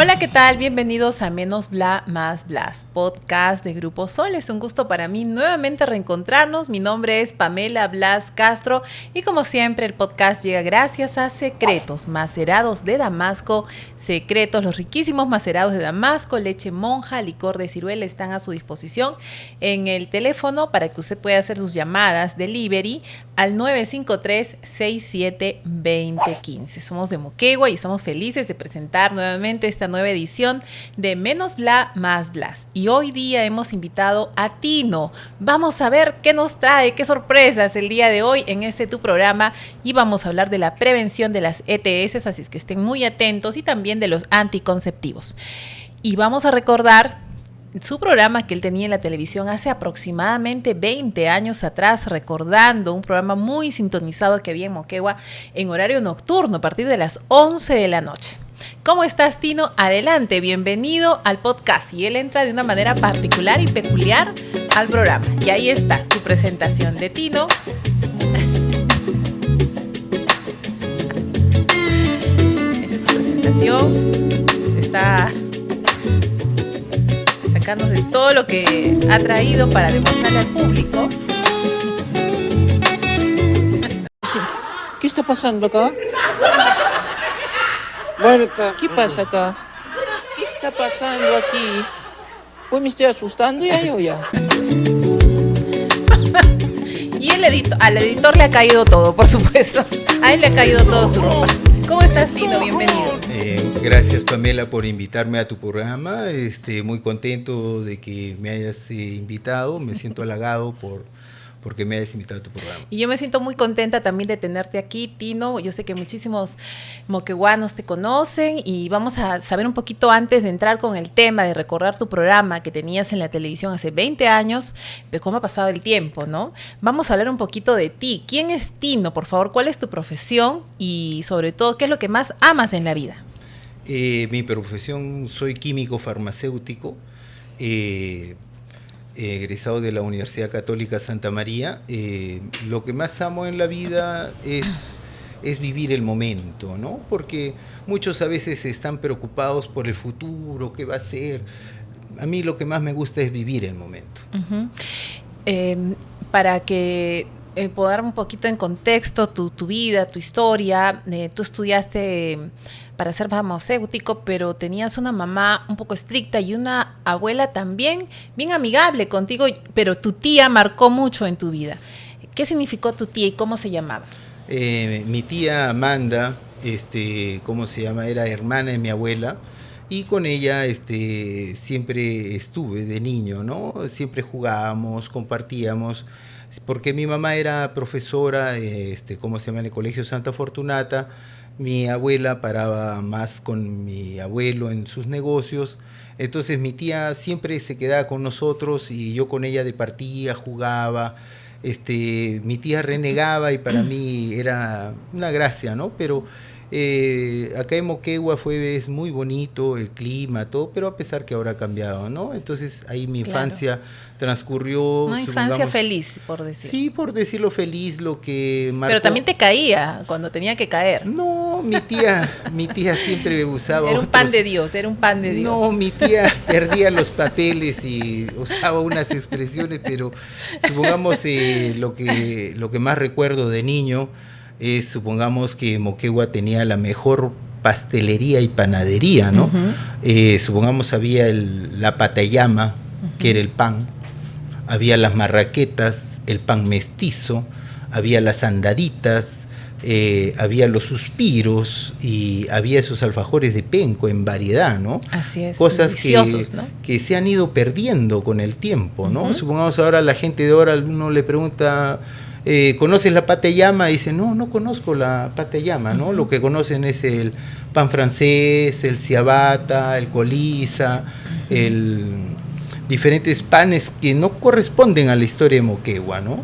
Hola, ¿qué tal? Bienvenidos a Menos Bla Más Blas, podcast de Grupo Sol. Es un gusto para mí nuevamente reencontrarnos. Mi nombre es Pamela Blas Castro y como siempre el podcast llega gracias a Secretos Macerados de Damasco. Secretos, los riquísimos macerados de Damasco, leche monja, licor de ciruela están a su disposición en el teléfono para que usted pueda hacer sus llamadas delivery al 953-672015. Somos de Moquegua y estamos felices de presentar nuevamente esta nueva edición de Menos Bla Más Blas. Y hoy día hemos invitado a Tino. Vamos a ver qué nos trae, qué sorpresas el día de hoy en este tu programa, y vamos a hablar de la prevención de las ETS, así es que estén muy atentos, y también de los anticonceptivos. Y vamos a recordar su programa que él tenía en la televisión hace aproximadamente 20 años atrás, recordando un programa muy sintonizado que había en Moquegua en horario nocturno a partir de las 11 de la noche. ¿Cómo estás, Tino? Adelante, bienvenido al podcast. Y él entra de una manera particular y peculiar al programa. Y ahí está su presentación de Tino. Esa es su presentación. Está sacándose todo lo que ha traído para demostrarle al público. ¿Qué está pasando acá? Marta, ¿qué pasa acá? ¿Qué está pasando aquí? Pues me estoy asustando ya. Y al editor le ha caído todo, por supuesto. A él le ha caído todo tu ropa. ¿Cómo estás, Tino? Bienvenido. Gracias, Pamela, por invitarme a tu programa. Muy contento de que me hayas invitado. Me siento halagado porque me hayas invitado a tu programa. Y yo me siento muy contenta también de tenerte aquí, Tino. Yo sé que muchísimos moqueguanos te conocen y vamos a saber un poquito, antes de entrar con el tema, de recordar tu programa que tenías en la televisión hace 20 años, de cómo ha pasado el tiempo, ¿no? Vamos a hablar un poquito de ti. ¿Quién es Tino? Por favor, ¿cuál es tu profesión? Y sobre todo, ¿qué es lo que más amas en la vida? Mi profesión, soy químico farmacéutico, egresado de la Universidad Católica Santa María. Lo que más amo en la vida es vivir el momento, ¿no? Porque muchos a veces están preocupados por el futuro, qué va a ser. A mí lo que más me gusta es vivir el momento. Uh-huh. Para que pueda dar un poquito en contexto tu vida, tu historia, tú estudiaste para ser farmacéutico, pero tenías una mamá un poco estricta y una abuela también bien amigable contigo, pero tu tía marcó mucho en tu vida. ¿Qué significó tu tía y cómo se llamaba? Mi tía Amanda, ¿cómo se llama? Era hermana de mi abuela, y con ella siempre estuve de niño, ¿no? Siempre jugábamos, compartíamos, porque mi mamá era profesora, ¿cómo se llama? En el Colegio Santa Fortunata. Mi abuela paraba más con mi abuelo en sus negocios, entonces mi tía siempre se quedaba con nosotros y yo con ella departía, jugaba. Mi tía renegaba y para mí era una gracia, ¿no? Pero acá en Moquegua es muy bonito el clima, todo, pero a pesar que ahora ha cambiado, ¿no? Entonces ahí mi infancia transcurrió. Una infancia feliz, por decirlo. Sí, por decirlo feliz, lo que marcó. Pero también te caía cuando tenía que caer. No, mi tía siempre usaba Era un pan de Dios. No, mi tía perdía los papeles y usaba unas expresiones, pero supongamos lo que más recuerdo de niño es, supongamos que Moquegua tenía la mejor pastelería y panadería, ¿no? Uh-huh. Supongamos había la patayama, uh-huh, que era el pan, había las marraquetas, el pan mestizo, había las andaditas, había los suspiros y había esos alfajores de penco en variedad, ¿no? Así es, cosas deliciosos, ¿no? Que se han ido perdiendo con el tiempo, ¿no? Uh-huh. Supongamos ahora la gente de ahora, uno le pregunta, ¿conoces la patayama? Y dice, no conozco la patayama, ¿no? Uh-huh. Lo que conocen es el pan francés, el ciabatta, el coliza, uh-huh, diferentes panes que no corresponden a la historia de Moquegua, ¿no?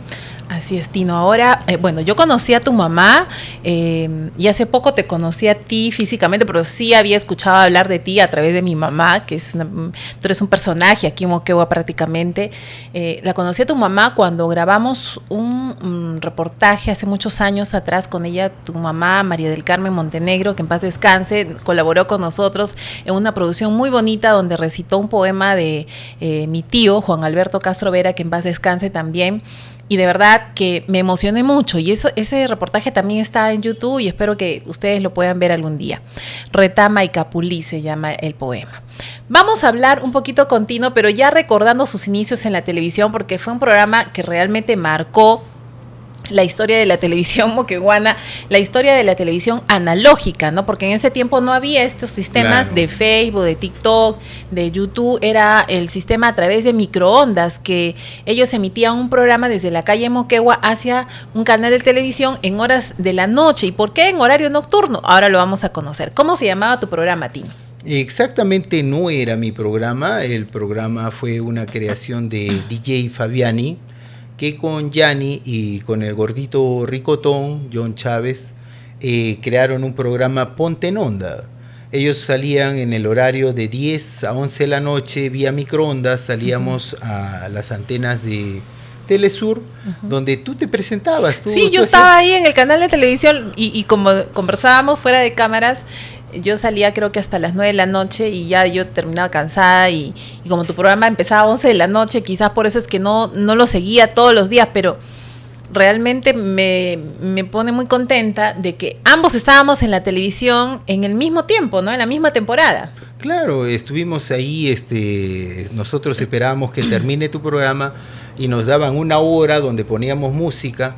Así es, Tino. Ahora, bueno, yo conocí a tu mamá y hace poco te conocí a ti físicamente, pero sí había escuchado hablar de ti a través de mi mamá, que es tú eres un personaje aquí en Moquegua prácticamente. La conocí a tu mamá cuando grabamos un reportaje hace muchos años atrás con ella, tu mamá, María del Carmen Montenegro, que en paz descanse, colaboró con nosotros en una producción muy bonita donde recitó un poema de mi tío, Juan Alberto Castro Vera, que en paz descanse también. Y de verdad que me emocioné mucho y ese reportaje también está en YouTube y espero que ustedes lo puedan ver algún día. Retama y Capulí se llama el poema. Vamos a hablar un poquito con Tino, pero ya recordando sus inicios en la televisión, porque fue un programa que realmente marcó la historia de la televisión moqueguana, la historia de la televisión analógica, ¿no? Porque en ese tiempo no había estos sistemas de Facebook, de TikTok, de YouTube, era el sistema a través de microondas, que ellos emitían un programa desde la calle Moquegua hacia un canal de televisión en horas de la noche. ¿Y por qué en horario nocturno? Ahora lo vamos a conocer. ¿Cómo se llamaba tu programa, Tino? Exactamente no era mi programa, el programa fue una creación de DJ Fabiani, que con Yanni y con el gordito ricotón, John Chávez, crearon un programa Ponte en Onda. Ellos salían en el horario de 10 a 11 de la noche vía microondas, salíamos a las antenas de Telesur, donde tú te presentabas. Sí, yo estaba ahí en el canal de televisión y como conversábamos fuera de cámaras, yo salía creo que hasta las 9 de la noche y ya yo terminaba cansada y como tu programa empezaba a 11 de la noche, quizás por eso es que no lo seguía todos los días, pero realmente me pone muy contenta de que ambos estábamos en la televisión en el mismo tiempo, ¿no? En la misma temporada. Claro, estuvimos ahí, nosotros esperábamos que termine tu programa y nos daban una hora donde poníamos música.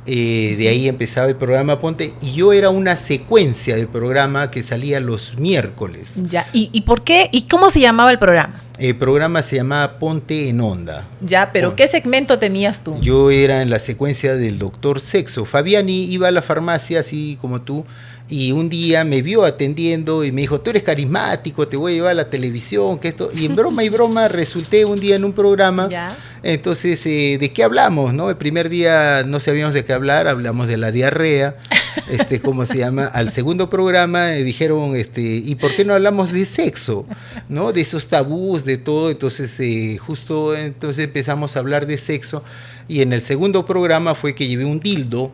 De ahí empezaba el programa Ponte y yo era una secuencia del programa que salía los miércoles. Ya, ¿y por qué? ¿Y cómo se llamaba el programa? El programa se llamaba Ponte en Onda. Ya, pero ¿qué segmento tenías tú? Yo era en la secuencia del doctor Sexo. Fabiani iba a la farmacia, así como tú, y un día me vio atendiendo y me dijo, tú eres carismático, te voy a llevar a la televisión, que esto. Y en broma y broma resulté un día en un programa. ¿Ya? Entonces, ¿de qué hablamos? ¿No? El primer día no sabíamos de qué hablar, hablamos de la diarrea, ¿cómo se llama? Al segundo programa dijeron, ¿y por qué no hablamos de sexo? ¿No? De esos tabús, de todo. Entonces, justo entonces empezamos a hablar de sexo. Y en el segundo programa fue que llevé un dildo,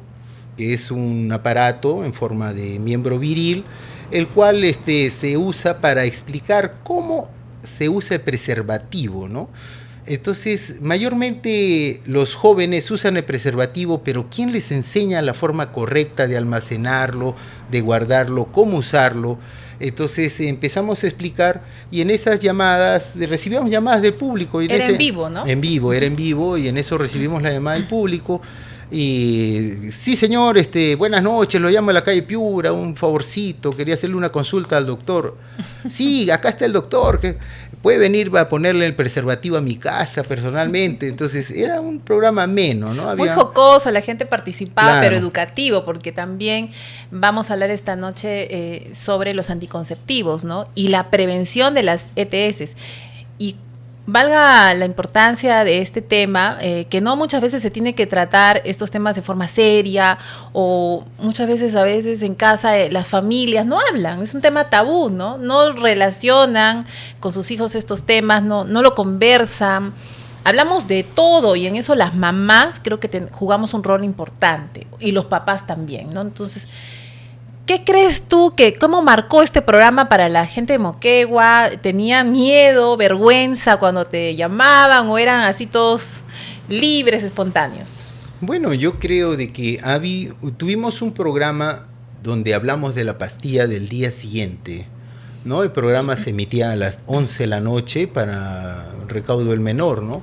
que es un aparato en forma de miembro viril, el cual se usa para explicar cómo se usa el preservativo, ¿no? Entonces, mayormente los jóvenes usan el preservativo, pero ¿quién les enseña la forma correcta de almacenarlo, de guardarlo, cómo usarlo? Entonces empezamos a explicar y en esas llamadas, recibíamos llamadas del público. Y era en vivo, ¿no? En vivo, era en vivo y en eso recibimos la llamada del público. Y sí, señor, buenas noches, lo llamo a la calle Piura, un favorcito, quería hacerle una consulta al doctor. Sí, acá está el doctor, que puede venir a ponerle el preservativo a mi casa personalmente. Entonces era un programa ameno, ¿no? Muy jocoso, la gente participaba, claro, pero educativo, porque también vamos a hablar esta noche sobre los anticonceptivos, ¿no? Y la prevención de las ETS. Y valga la importancia de este tema, que no muchas veces se tiene que tratar estos temas de forma seria o muchas veces en casa las familias no hablan, es un tema tabú, ¿no? No relacionan con sus hijos estos temas, no lo conversan. Hablamos de todo y en eso las mamás creo que jugamos un rol importante y los papás también, ¿no? Entonces, ¿qué crees tú cómo marcó este programa para la gente de Moquegua? ¿Tenían miedo, vergüenza cuando te llamaban o eran así todos libres, espontáneos? Bueno, yo creo de que tuvimos un programa donde hablamos de la pastilla del día siguiente, ¿no? El programa se emitía a las 11 de la noche para recaudo del menor, ¿no?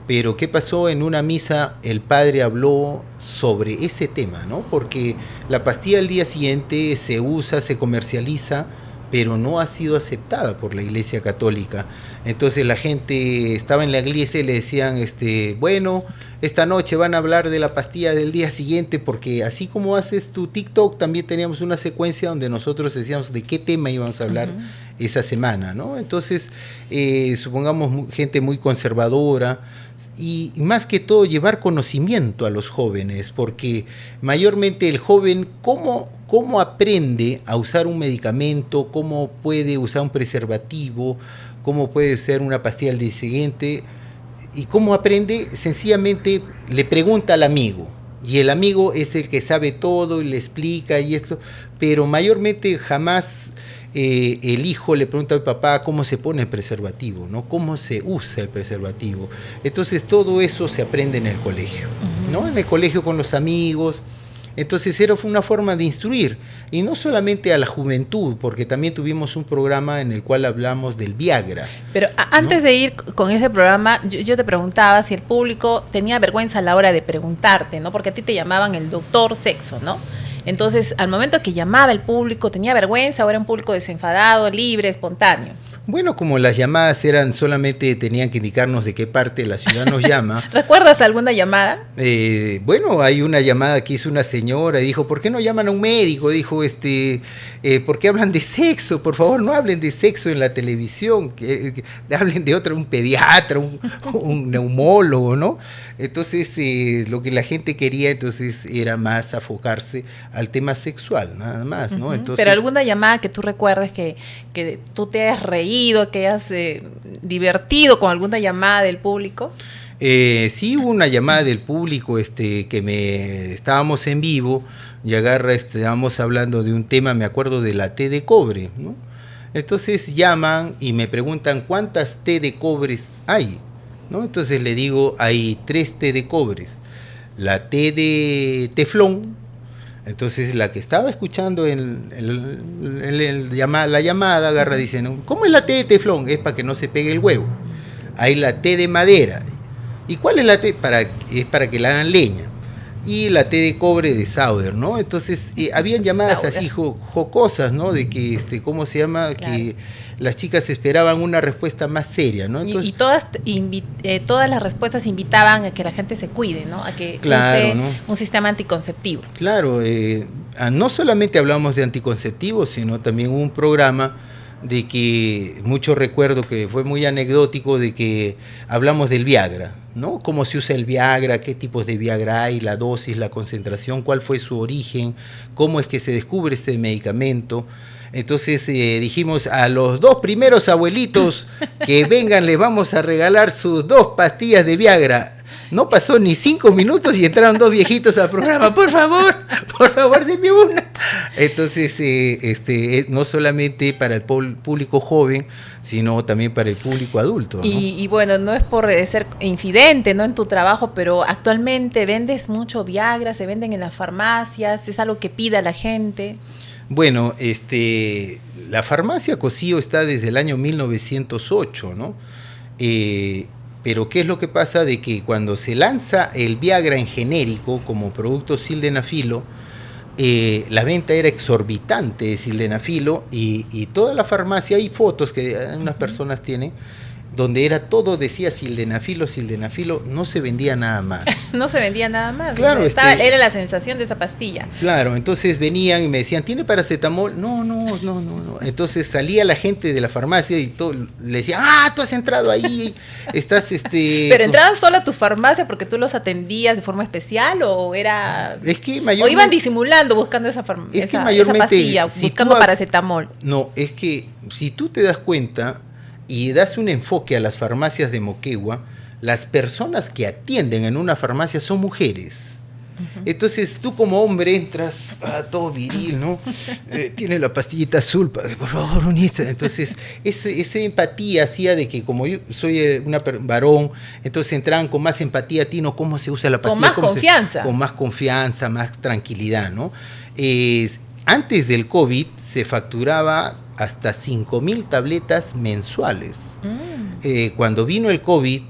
Pero ¿qué pasó? En una misa el padre habló sobre ese tema, ¿no? Porque la pastilla del día siguiente se usa, se comercializa, pero no ha sido aceptada por la Iglesia Católica. Entonces la gente estaba en la iglesia y le decían, bueno, esta noche van a hablar de la pastilla del día siguiente, porque así como haces tu TikTok, también teníamos una secuencia donde nosotros decíamos de qué tema íbamos a hablar esa semana, ¿no? Entonces, supongamos gente muy conservadora, y más que todo llevar conocimiento a los jóvenes, porque mayormente el joven, ¿cómo aprende a usar un medicamento? ¿Cómo puede usar un preservativo? ¿Cómo puede usar una pastilla al día siguiente? ¿Y cómo aprende? Sencillamente le pregunta al amigo, y el amigo es el que sabe todo y le explica y esto, pero mayormente jamás el hijo le pregunta al papá cómo se pone el preservativo, ¿no? Cómo se usa el preservativo. Entonces todo eso se aprende en el colegio, ¿no? En el colegio con los amigos. Entonces fue una forma de instruir, y no solamente a la juventud, porque también tuvimos un programa en el cual hablamos del Viagra. Pero antes de ir con ese programa, yo te preguntaba si el público tenía vergüenza a la hora de preguntarte, ¿no? Porque a ti te llamaban el doctor sexo, ¿no? Entonces, al momento que llamaba el público, ¿tenía vergüenza o era un público desenfadado, libre, espontáneo? Bueno, como las llamadas tenían que indicarnos de qué parte de la ciudad nos llama. ¿Recuerdas alguna llamada? Bueno, hay una llamada que hizo una señora y dijo, ¿por qué no llaman a un médico? Dijo, ¿por qué hablan de sexo? Por favor, no hablen de sexo en la televisión, que hablen de un pediatra, un neumólogo, ¿no? Entonces, lo que la gente quería entonces era más enfocarse al tema sexual, nada más, ¿no? Entonces, pero alguna llamada que tú recuerdes que tú te hayas reído, que hayas divertido con alguna llamada del público. Sí, hubo una llamada del público estábamos en vivo y estábamos hablando de un tema, me acuerdo de la T de cobre, ¿no? Entonces llaman y me preguntan ¿cuántas T de cobres hay? ¿No? Entonces le digo, hay 3 T de cobres. La T de teflón. Entonces la que estaba escuchando la llamada agarra, dice, ¿cómo es la T de teflón? Es para que no se pegue el huevo. Hay la T de madera. ¿Y cuál es la T? Es para que la hagan leña. Y la T de cobre de Sauder, ¿no? Entonces, habían llamadas Sauder. así jocosas, ¿no? De que, ¿cómo se llama? Claro. Que las chicas esperaban una respuesta más seria, ¿no? Entonces, todas las respuestas invitaban a que la gente se cuide, ¿no? A que claro, use, ¿no?, un sistema anticonceptivo. Claro, no solamente hablamos de anticonceptivos, sino también un programa de que mucho recuerdo que fue muy anecdótico, de que hablamos del Viagra, ¿no? Cómo se usa el Viagra, qué tipos de Viagra hay, la dosis, la concentración, cuál fue su origen, cómo es que se descubre este medicamento. Entonces dijimos a los 2 primeros abuelitos que vengan, les vamos a regalar sus 2 pastillas de Viagra. No pasó ni 5 minutos y entraron 2 viejitos al programa. Por favor, denme una. Entonces, no solamente para el público joven, sino también para el público adulto, ¿no? Y bueno, no es por ser infidente, ¿no?, en tu trabajo, pero actualmente vendes mucho Viagra, se venden en las farmacias, es algo que pida la gente. Bueno, la farmacia Cosío está desde el año 1908, ¿no? Pero ¿qué es lo que pasa? De que cuando se lanza el Viagra en genérico como producto sildenafilo, la venta era exorbitante de sildenafilo y toda la farmacia, hay fotos que unas personas tienen, donde era todo, decía sildenafilo, no se vendía nada más. No se vendía nada más. Claro, o sea, era la sensación de esa pastilla. Claro, entonces venían y me decían, ¿tiene paracetamol? No. Entonces salía la gente de la farmacia y todo, le decía, tú has entrado ahí, estás ¿Pero entraban solo a tu farmacia porque tú los atendías de forma especial o era...? Es que o iban disimulando buscando esa pastilla, buscando paracetamol. No, es que si tú te das cuenta y das un enfoque a las farmacias de Moquegua, las personas que atienden en una farmacia son mujeres. Uh-huh. Entonces tú como hombre entras todo viril, ¿no? Tiene la pastillita azul, por favor, unita. Entonces esa empatía hacía de que como yo soy varón, entonces entraban con más empatía, Tino, cómo se usa la pastilla. Con más confianza. Con más confianza, más tranquilidad, ¿no? Antes del COVID se facturaba hasta 5,000 tabletas mensuales. Cuando vino el COVID,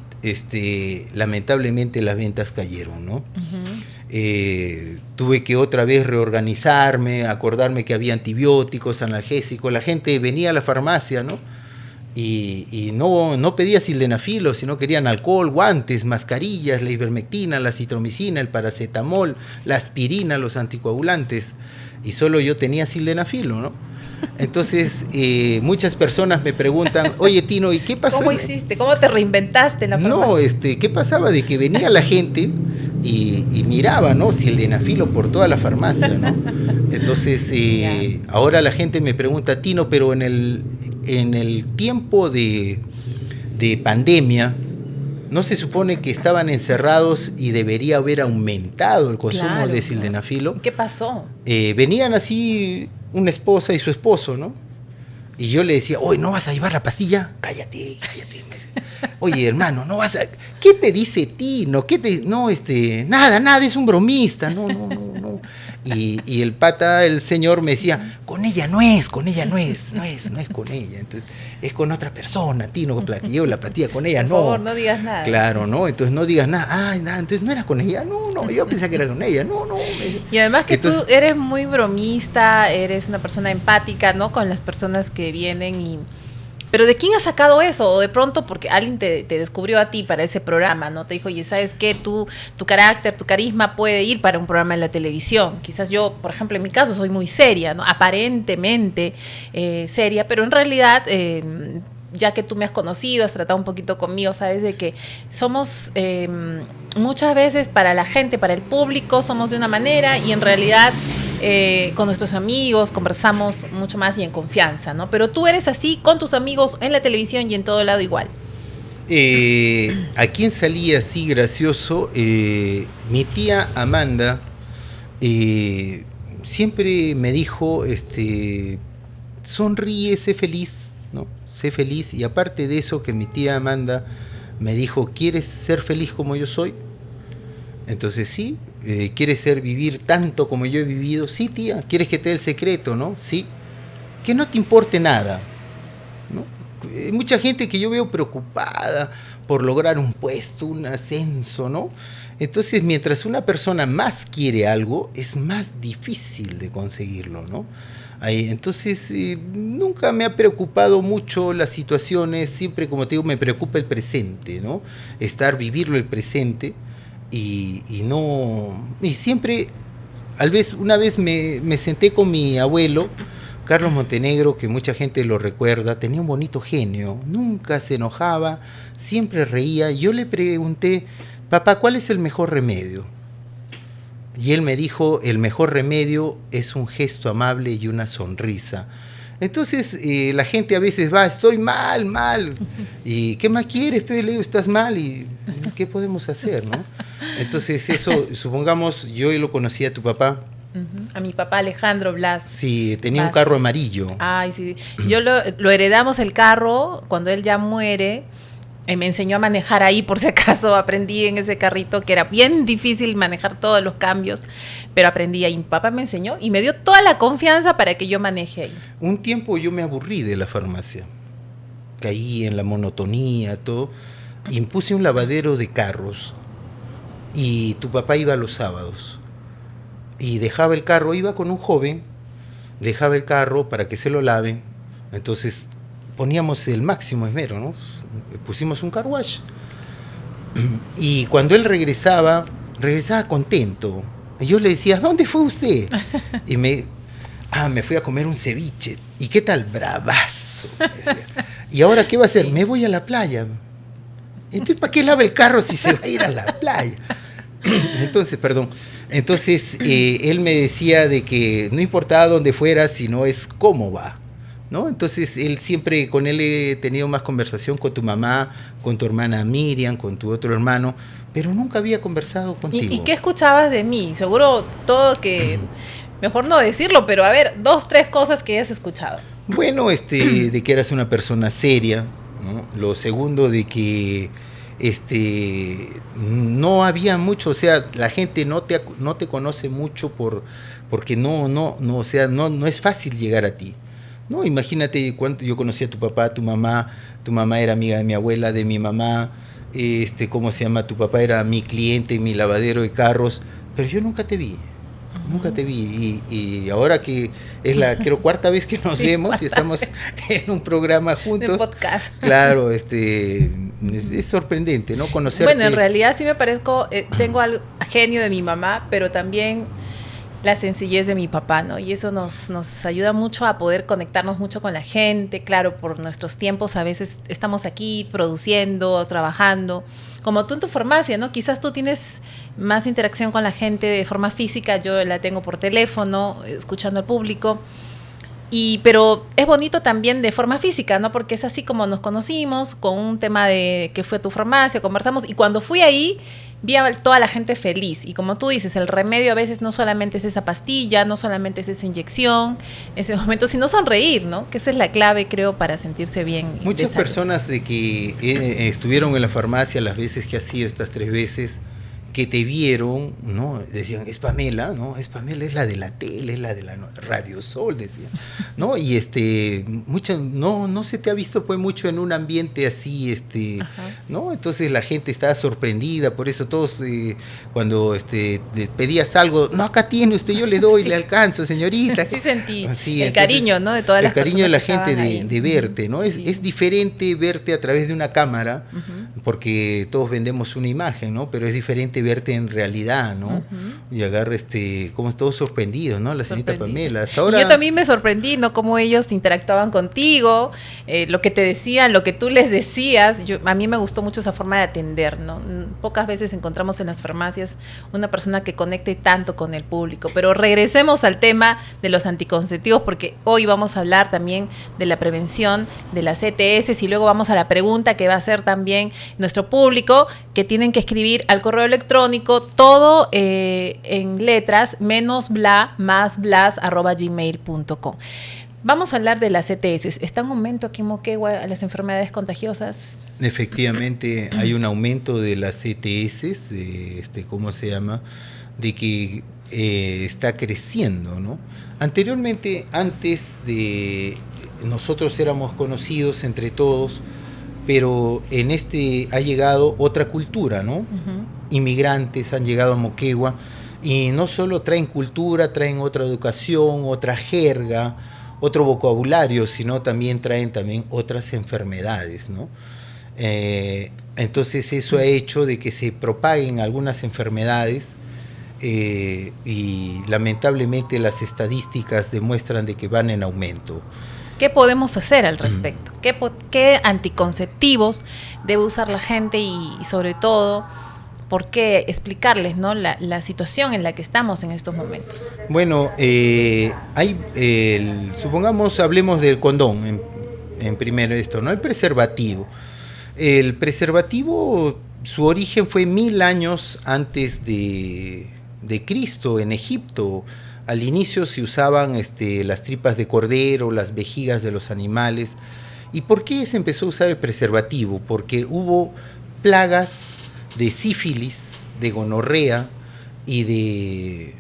lamentablemente las ventas cayeron, ¿no? Uh-huh. Tuve que otra vez reorganizarme, acordarme que había antibióticos, analgésicos. La gente venía a la farmacia, ¿no? Y no pedía sildenafilo, sino querían alcohol, guantes, mascarillas, la ivermectina, la citromicina, el paracetamol, la aspirina, los anticoagulantes. Y solo yo tenía sildenafilo, ¿no? Entonces, muchas personas me preguntan, oye, Tino, ¿y qué pasó? ¿Cómo hiciste? ¿Cómo te reinventaste en la farmacia? No, ¿qué pasaba? De que venía la gente y miraba, ¿no? Sildenafilo por toda la farmacia, ¿no? Entonces, ahora la gente me pregunta, Tino, pero en el tiempo de pandemia, ¿no se supone que estaban encerrados y debería haber aumentado el consumo de sildenafilo? ¿Qué pasó? Venían así una esposa y su esposo, ¿no? Y yo le decía, oye, ¿no vas a llevar la pastilla? Cállate. Oye, hermano, no vas a... ¿Qué te dice Tino? No, nada, es un bromista, no. Y el pata, el señor me decía, con ella no es con ella. Entonces, es con otra persona, Tino, la que llevo la pastilla, con ella no. Por favor, no digas nada. Claro, ¿no? Entonces no digas nada. Ay, nada, entonces no era con ella. No, yo pensé que era con ella. No. Y además que entonces, tú eres muy bromista, eres una persona empática, ¿no? Con las personas que vienen y... Pero ¿de quién has sacado eso? O de pronto porque alguien te descubrió a ti para ese programa, ¿no? Te dijo, oye, ¿sabes qué? Tu carácter, tu carisma puede ir para un programa en la televisión. Quizás yo, por ejemplo, en mi caso, soy muy seria, ¿no? Aparentemente seria, pero en realidad... ya que tú me has conocido, has tratado un poquito conmigo, sabes de que somos muchas veces para la gente, para el público, somos de una manera y en realidad con nuestros amigos conversamos mucho más y en confianza, ¿no? Pero tú eres así con tus amigos en la televisión y en todo lado igual. ¿A quién salía así gracioso? Mi tía Amanda siempre me dijo, sonríe, sé feliz, ¿no? Sé feliz. Y aparte de eso, que mi tía Amanda me dijo, ¿quieres ser feliz como yo soy? Entonces sí. ¿Quieres vivir tanto como yo he vivido? Sí, tía. ¿Quieres que te dé el secreto, no? Sí. Que no te importe nada, ¿no? Hay mucha gente que yo veo preocupada por lograr un puesto, un ascenso, ¿no? Entonces, mientras una persona más quiere algo, es más difícil de conseguirlo, ¿no? Entonces, nunca me ha preocupado mucho las situaciones, siempre, como te digo, me preocupa el presente, ¿no? Vivirlo el presente y siempre, una vez me senté con mi abuelo, Carlos Montenegro, que mucha gente lo recuerda, tenía un bonito genio, nunca se enojaba, siempre reía. Yo le pregunté, papá, ¿cuál es el mejor remedio? Y él me dijo, el mejor remedio es un gesto amable y una sonrisa. Entonces la gente a veces va, estoy mal, y ¿qué más quieres, Pe? Le digo, estás mal, y ¿qué podemos hacer, no? Entonces eso, supongamos, yo lo conocí a tu papá. A mi papá Alejandro Blas. Sí, tenía un carro amarillo. Ay, sí. Yo lo heredamos el carro cuando él ya muere. Me enseñó a manejar ahí, por si acaso aprendí en ese carrito, que era bien difícil manejar todos los cambios, pero aprendí ahí. Mi papá me enseñó y me dio toda la confianza para que yo maneje ahí. Un tiempo yo me aburrí de la farmacia. Caí en la monotonía, todo. Impuse un lavadero de carros y tu papá iba los sábados. Y dejaba el carro, iba con un joven, dejaba el carro para que se lo laven. Entonces poníamos el máximo esmero, ¿no? Pusimos un car wash. Y cuando él regresaba contento. Y yo le decía, ¿dónde fue usted? Y me fui a comer un ceviche. ¿Y qué tal? Bravazo. ¿Y ahora qué va a hacer? Me voy a la playa. Entonces, ¿para qué lava el carro si se va a ir a la playa? Entonces, él me decía de que no importaba dónde fuera, sino es cómo va, ¿no? Entonces, con él he tenido más conversación con tu mamá, con tu hermana Miriam, con tu otro hermano, pero nunca había conversado contigo. ¿Y qué escuchabas de mí? Seguro todo que... Mejor no decirlo, pero a ver, 2, 3 cosas que hayas escuchado. Bueno, de que eras una persona seria, ¿no? Lo segundo, de que no había mucho, o sea, la gente no te conoce mucho porque o sea, no es fácil llegar a ti. No, imagínate cuánto yo conocí a tu papá, tu mamá era amiga de mi abuela, de mi mamá, ¿cómo se llama? Tu papá era mi cliente, mi lavadero de carros, pero yo nunca te vi. Nunca te vi, y ahora que es la, creo, 4ª vez que nos vemos y estamos en un programa juntos. De podcast. Claro, es sorprendente, ¿no? Conocerte. Bueno, en realidad sí me parezco, tengo algo genio de mi mamá, pero también la sencillez de mi papá, ¿no? Y eso nos ayuda mucho a poder conectarnos mucho con la gente. Claro, por nuestros tiempos a veces estamos aquí produciendo, trabajando. Como tú en tu farmacia, ¿no? Quizás tú tienes más interacción con la gente de forma física, yo la tengo por teléfono, escuchando al público. Pero es bonito también de forma física, ¿no? Porque es así como nos conocimos, con un tema de que fue tu farmacia, conversamos, y cuando fui ahí vi a toda la gente feliz. Y como tú dices, el remedio a veces no solamente es esa pastilla, no solamente es esa inyección, ese momento, sino sonreír, ¿no? Que esa es la clave, creo, para sentirse bien. Muchas personas de que estuvieron en la farmacia las veces que has ido, estas 3 veces, que te vieron, ¿no? Decían, es Pamela, ¿no? Es Pamela, es la de la tele, es la de la Radio Sol, decían, ¿no? Y no se te ha visto pues mucho en un ambiente así, ¿no? Entonces la gente estaba sorprendida, por eso todos cuando pedías algo, no, acá tiene usted, yo le doy, sí, le alcanzo, señorita. Sí sentí sí, el cariño, ¿no? De todas las personas. El cariño de la gente de verte, ¿no? Sí. Es diferente verte a través de una cámara, porque todos vendemos una imagen, ¿no? Pero es diferente verte en realidad, ¿no? Y agarra como todos sorprendidos, ¿no? La señorita Pamela. Hasta ahora... Y yo también me sorprendí, ¿no? Cómo ellos interactuaban contigo, lo que te decían, lo que tú les decías. A mí me gustó mucho esa forma de atender, ¿no? Pocas veces encontramos en las farmacias una persona que conecte tanto con el público. Pero regresemos al tema de los anticonceptivos, porque hoy vamos a hablar también de la prevención de las ETS, y luego vamos a la pregunta que va a hacer también nuestro público, que tienen que escribir al correo electrónico todo en letras, @gmail.com. Vamos a hablar de las ETS. ¿Está en aumento aquí en Moquegua las enfermedades contagiosas? Efectivamente, hay un aumento de las ETS, ¿cómo se llama? De que está creciendo, ¿no? Anteriormente, antes de nosotros éramos conocidos entre todos, pero ha llegado otra cultura, ¿no? Inmigrantes han llegado a Moquegua y no solo traen cultura, traen otra educación, otra jerga, otro vocabulario, sino también traen otras enfermedades, ¿no? Entonces eso ha hecho de que se propaguen algunas enfermedades y lamentablemente las estadísticas demuestran de que van en aumento. ¿Qué podemos hacer al respecto? ¿Qué anticonceptivos debe usar la gente y sobre todo, por qué explicarles, ¿no? la situación en la que estamos en estos momentos? Bueno, supongamos, hablemos del condón en primero esto, ¿no? El preservativo. El preservativo, su origen fue 1000 años antes de Cristo en Egipto. Al inicio se usaban las tripas de cordero, las vejigas de los animales. ¿Y por qué se empezó a usar el preservativo? Porque hubo plagas de sífilis, de gonorrea y de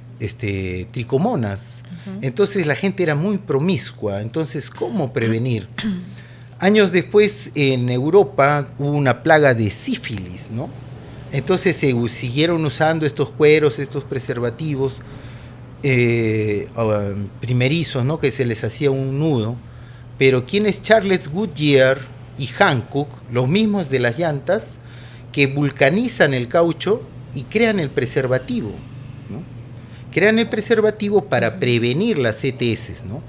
tricomonas. Entonces la gente era muy promiscua. Entonces, ¿cómo prevenir? Años después, en Europa hubo una plaga de sífilis, ¿no? Entonces se siguieron usando estos cueros, estos preservativos primerizos, ¿no? Que se les hacía un nudo. Pero ¿quién es Charles Goodyear y Hankook, los mismos de las llantas, que vulcanizan el caucho y crean el preservativo, ¿no? Crean el preservativo para prevenir las ETS, ¿no?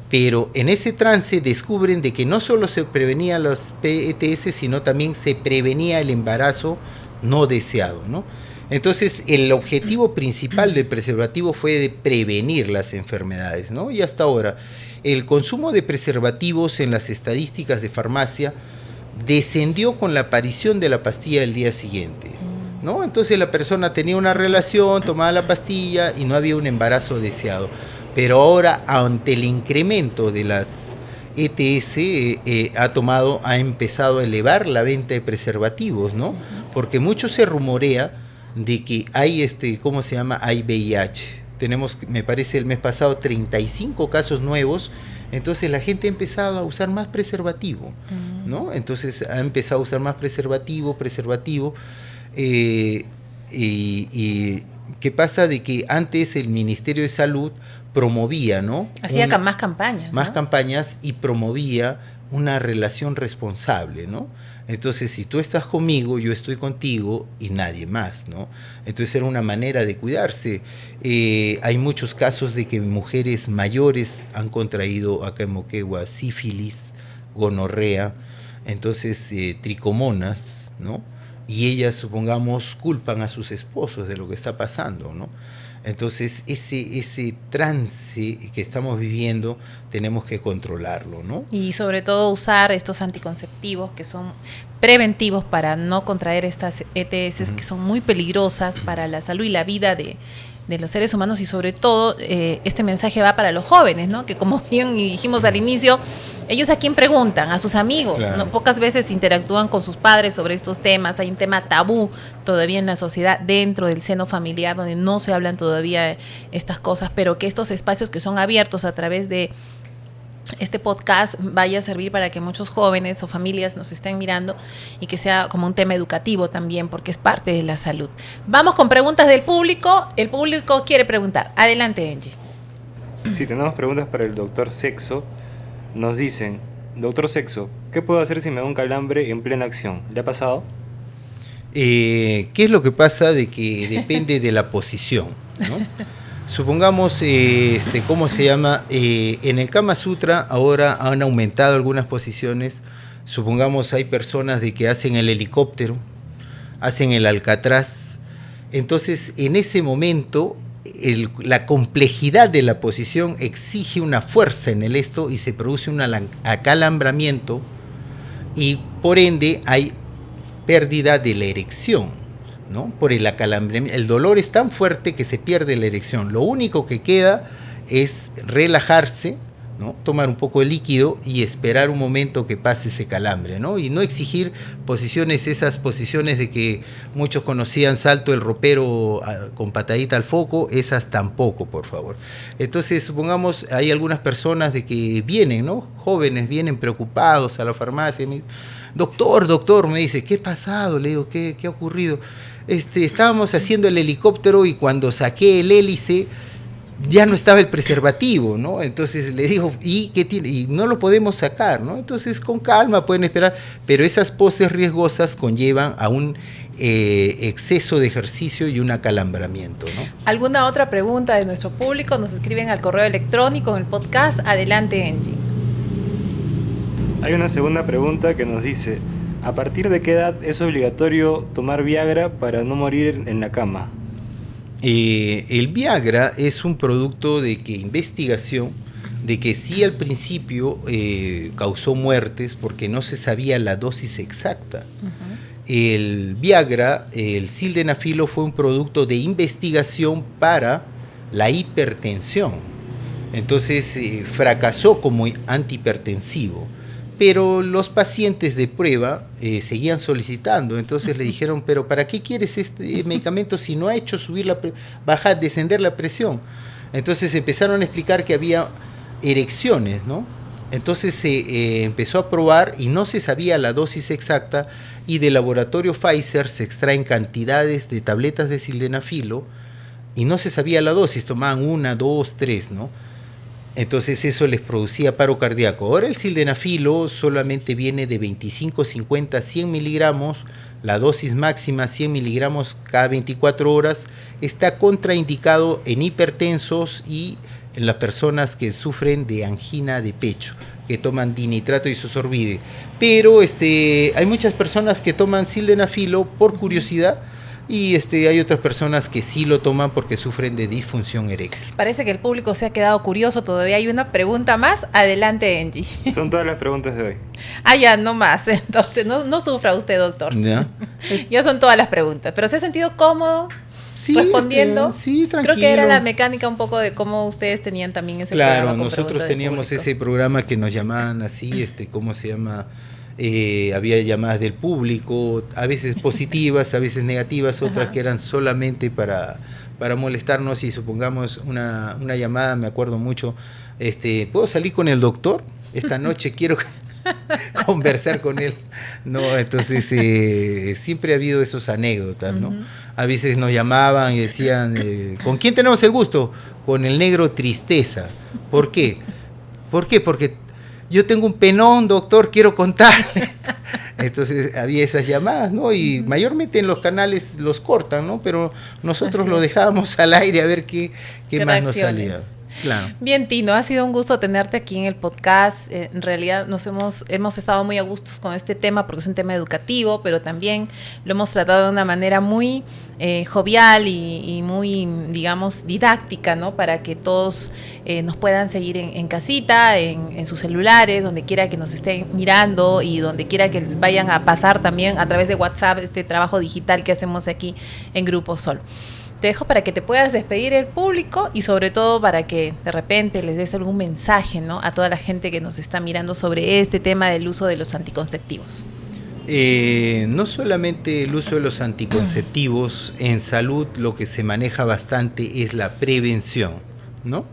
Pero en ese trance descubren de que no solo se prevenía las ETS, sino también se prevenía el embarazo no deseado, ¿no? Entonces, el objetivo principal del preservativo fue de prevenir las enfermedades, ¿no? Y hasta ahora, el consumo de preservativos en las estadísticas de farmacia descendió con la aparición de la pastilla del día siguiente, ¿no? Entonces, la persona tenía una relación, tomaba la pastilla y no había un embarazo deseado. Pero ahora, ante el incremento de las ETS, ha empezado a elevar la venta de preservativos, ¿no? Porque mucho se rumorea de que hay ¿cómo se llama? Hay VIH. Tenemos, me parece, el mes pasado 35 casos nuevos. Entonces la gente ha empezado a usar más preservativo, ¿no? Entonces ha empezado a usar más preservativo. Y ¿qué pasa? De que antes el Ministerio de Salud promovía, ¿no? Hacía más campañas, ¿no? Más campañas y promovía una relación responsable, ¿no? Entonces, si tú estás conmigo, yo estoy contigo y nadie más, ¿no? Entonces era una manera de cuidarse. Hay muchos casos de que mujeres mayores han contraído acá en Moquegua sífilis, gonorrea, entonces tricomonas, ¿no? Y ellas, supongamos, culpan a sus esposos de lo que está pasando, ¿no? Entonces, ese trance que estamos viviendo tenemos que controlarlo, ¿no? Y sobre todo usar estos anticonceptivos que son preventivos para no contraer estas ETS que son muy peligrosas para la salud y la vida de los seres humanos, y sobre todo este mensaje va para los jóvenes, ¿no? Que como bien dijimos al inicio, ellos a quién preguntan, a sus amigos, claro, ¿no? Pocas veces interactúan con sus padres sobre estos temas. Hay un tema tabú todavía en la sociedad, dentro del seno familiar, donde no se hablan todavía estas cosas, pero que estos espacios que son abiertos a través de este podcast vaya a servir para que muchos jóvenes o familias nos estén mirando y que sea como un tema educativo también, porque es parte de la salud. Vamos con preguntas del público. El público quiere preguntar. Adelante, Angie. Sí, tenemos preguntas para el doctor Sexo. Nos dicen, doctor Sexo, ¿qué puedo hacer si me da un calambre en plena acción? ¿Le ha pasado? ¿Qué es lo que pasa? De que depende de la posición, ¿no? Supongamos, ¿cómo se llama? En el Kama Sutra ahora han aumentado algunas posiciones. Supongamos hay personas de que hacen el helicóptero, hacen el alcatraz. Entonces, en ese momento, la complejidad de la posición exige una fuerza en el esto y se produce un acalambramiento y por ende hay pérdida de la erección, ¿no? Por el acalambramiento. El dolor es tan fuerte que se pierde la erección. Lo único que queda es relajarse, ¿no? Tomar un poco de líquido y esperar un momento que pase ese calambre, ¿no? Y no exigir posiciones, esas posiciones de que muchos conocían, salto del ropero con patadita al foco, esas tampoco, por favor. Entonces, supongamos, hay algunas personas de que vienen, ¿no? Jóvenes, vienen preocupados a la farmacia. Doctor, me dice, ¿qué ha pasado? Le digo, ¿qué ha ocurrido? Estábamos haciendo el helicóptero y cuando saqué el hélice ya no estaba el preservativo, ¿no? Entonces le digo, ¿y qué tiene? Y no lo podemos sacar, ¿no? Entonces con calma pueden esperar, pero esas poses riesgosas conllevan a un exceso de ejercicio y un acalambramiento, ¿no? ¿Alguna otra pregunta de nuestro público? Nos escriben al correo electrónico en el podcast. Adelante, Angie. Hay una segunda pregunta que nos dice, ¿a partir de qué edad es obligatorio tomar Viagra para no morir en la cama? El Viagra es un producto de que investigación, de que sí al principio causó muertes porque no se sabía la dosis exacta. Uh-huh. El Viagra, el sildenafilo, fue un producto de investigación para la hipertensión. Entonces fracasó como antihipertensivo. Pero los pacientes de prueba seguían solicitando, entonces le dijeron, pero ¿para qué quieres este medicamento si no ha hecho descender la presión? Entonces empezaron a explicar que había erecciones, ¿no? Entonces se empezó a probar y no se sabía la dosis exacta, y del laboratorio Pfizer se extraen cantidades de tabletas de sildenafilo y no se sabía la dosis, tomaban 1, 2, 3, ¿no? Entonces eso les producía paro cardíaco. Ahora el sildenafilo solamente viene de 25, 50, 100 miligramos, la dosis máxima 100 miligramos cada 24 horas, está contraindicado en hipertensos y en las personas que sufren de angina de pecho, que toman dinitrato isosorbide. Pero hay muchas personas que toman sildenafilo por curiosidad, y hay otras personas que sí lo toman porque sufren de disfunción eréctil. Parece que el público se ha quedado curioso. Todavía hay una pregunta más. Adelante, Angie. Son todas las preguntas de hoy. Ya, no más. Entonces, no sufra usted, doctor. ¿Ya? Ya son todas las preguntas. ¿Pero se ha sentido cómodo respondiendo? Sí, tranquilo. Creo que era la mecánica un poco de cómo ustedes tenían también ese programa. Claro, nosotros teníamos ese programa que nos llamaban así, ¿cómo se llama? Había llamadas del público, a veces positivas, a veces negativas, otras que eran solamente para molestarnos. Y supongamos una llamada, me acuerdo mucho, ¿puedo salir con el doctor? Esta noche quiero conversar con él. No, entonces siempre ha habido esas anécdotas, ¿no? A veces nos llamaban y decían, ¿con quién tenemos el gusto? Con el negro Tristeza. ¿Por qué? Porque yo tengo un penón, doctor, quiero contar. Entonces había esas llamadas, ¿no? Y mayormente en los canales los cortan, ¿no? Pero nosotros lo dejábamos al aire a ver qué más nos salía. Claro. Bien, Tino, ha sido un gusto tenerte aquí en el podcast. En realidad hemos estado muy a gustos con este tema porque es un tema educativo, pero también lo hemos tratado de una manera muy jovial y muy, digamos, didáctica, ¿no? Para que todos nos puedan seguir en casita, en sus celulares, donde quiera que nos estén mirando y donde quiera que vayan a pasar también a través de WhatsApp este trabajo digital que hacemos aquí en Grupo Sol. Te dejo para que te puedas despedir el público y sobre todo para que de repente les des algún mensaje, ¿no? A toda la gente que nos está mirando sobre este tema del uso de los anticonceptivos. No solamente el uso de los anticonceptivos, en salud lo que se maneja bastante es la prevención, ¿no?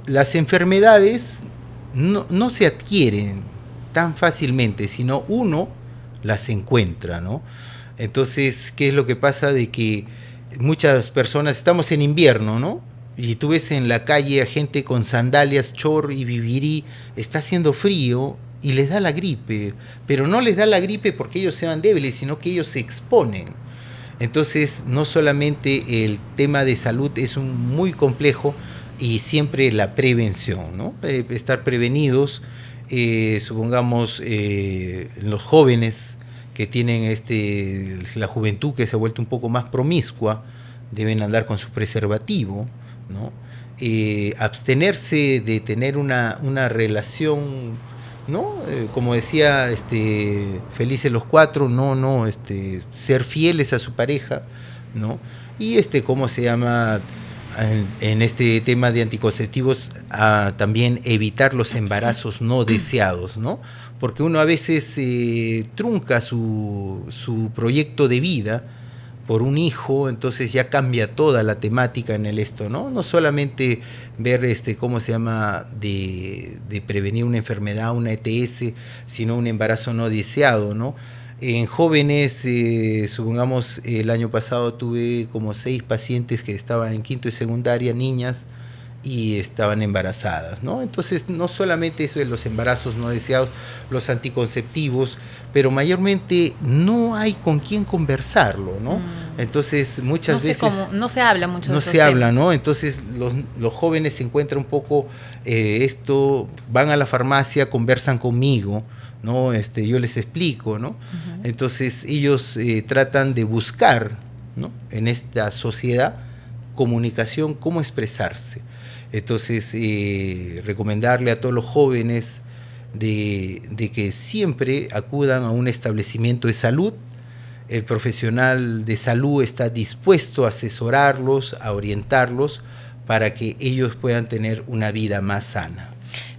Las enfermedades no se adquieren tan fácilmente, sino uno las encuentra, ¿no? Entonces, ¿qué es lo que pasa? De que muchas personas, estamos en invierno, ¿no? Y tú ves en la calle a gente con sandalias, chor y vivirí, está haciendo frío y les da la gripe, pero no les da la gripe porque ellos sean débiles, sino que ellos se exponen. Entonces, no solamente el tema de salud es muy complejo y siempre la prevención, ¿no? Estar prevenidos, supongamos, los jóvenes que tienen la juventud que se ha vuelto un poco más promiscua, deben andar con su preservativo, ¿no? Abstenerse de tener una relación, ¿no? Como decía Felices los Cuatro, ser fieles a su pareja, ¿no? Y ¿cómo se llama? En este tema de anticonceptivos, también evitar los embarazos no deseados, ¿no? Porque uno a veces trunca su proyecto de vida por un hijo, entonces ya cambia toda la temática en el ¿no? No solamente ver ¿cómo se llama? De prevenir una enfermedad, una ETS, sino un embarazo no deseado, ¿no? En jóvenes, supongamos, el año pasado tuve como 6 pacientes que estaban en quinto y secundaria, niñas, y estaban embarazadas, ¿no? Entonces, no solamente eso de los embarazos no deseados, los anticonceptivos, pero mayormente no hay con quién conversarlo, ¿no? Entonces, muchas veces... no se habla mucho de no esos se habla, temas. ¿no? Entonces, los jóvenes se encuentran un poco van a la farmacia, conversan conmigo, ¿no? Yo les explico, ¿no? Uh-huh. Entonces, ellos tratan de buscar, ¿no? En esta sociedad, comunicación, cómo expresarse. Entonces, recomendarle a todos los jóvenes de que siempre acudan a un establecimiento de salud. El profesional de salud está dispuesto a asesorarlos, a orientarlos, para que ellos puedan tener una vida más sana.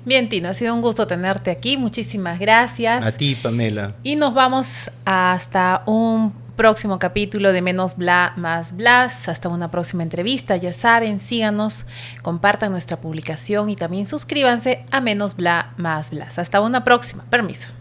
Bien, Tino, ha sido un gusto tenerte aquí. Muchísimas gracias. A ti, Pamela. Y nos vamos hasta un próximo capítulo de Menos Bla, Más Blas. Hasta una próxima entrevista. Ya saben, síganos, compartan nuestra publicación y también suscríbanse a Menos Bla, Más Blas. Hasta una próxima. Permiso.